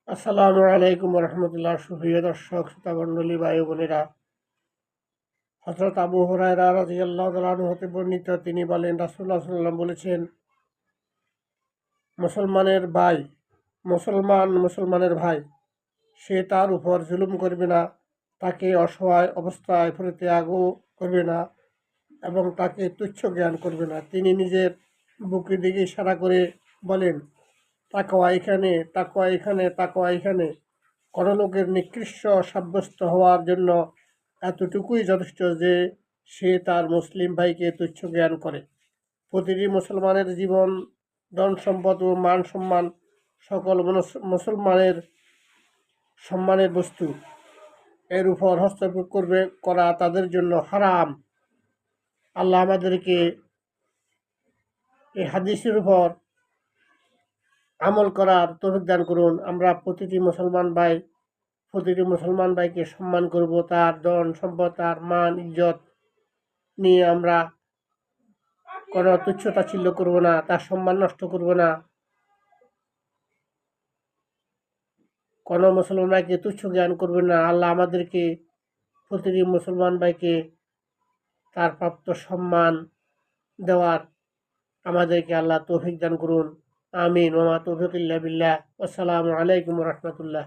আসসালামু আলাইকুম রহমতুল্লাহ। সুপ্রিয় দর্শক শ্রোতামণ্ডলী ভাই বোনেরা, হযরত আবু হুরায়রা রাদিয়াল্লাহু তাআলা আনহু হতে বর্ণিত, তিনি বলেন, রাসূলুল্লাহ সাল্লাল্লাহু আলাইহি ওয়াসাল্লাম বলেছেন, মুসলমানের ভাই মুসলমানের ভাই, সে তার উপর জুলুম করবে না, তাকে অসহায় অবস্থায় পরিত্যাগও করবে না এবং তাকে তুচ্ছ জ্ঞান করবে না। তিনি নিজের বুকের দিকে ইশারা করে বলেন, তাকওয়া এখানে, তাকওয়া এখানে, তাকওয়া এখানে। কোনো লোকের নিকৃষ্ট সাব্যস্ত হওয়ার জন্য এতটুকুই যথেষ্ট যে সে তার মুসলিম ভাইকে তুচ্ছ জ্ঞান করে। প্রতিটি মুসলমানের জীবন, ধন সম্পদ ও মান সম্মান সকল মুসলমানের সম্মানের বস্তু। এর উপর হস্তক্ষেপ করা তাদের জন্য হারাম। আল্লাহ আমাদেরকে এই হাদিসের উপর আমল করার তৌফিক দান করুন। আমরা প্রতিটি মুসলমান ভাইকে সম্মান করব, তার ধন সম্পদ, তার মান ইজ্জত নিয়ে আমরা কোনো তুচ্ছ তাচ্ছিল্য করব না, তার সম্মান নষ্ট করব না, কোনো মুসলমান ভাইকে তুচ্ছ জ্ঞান করবে না। আল্লাহ আমাদেরকে প্রতিটি মুসলমান ভাইকে তার প্রাপ্ত সম্মান দেওয়ার আমাদেরকে আল্লাহ তৌফিক দান করুন। আমিন। ওয়া মা তৌফিক ইল্লা বিল্লাহ। আসসালামু আলাইকুম রহমতুল্লাহ।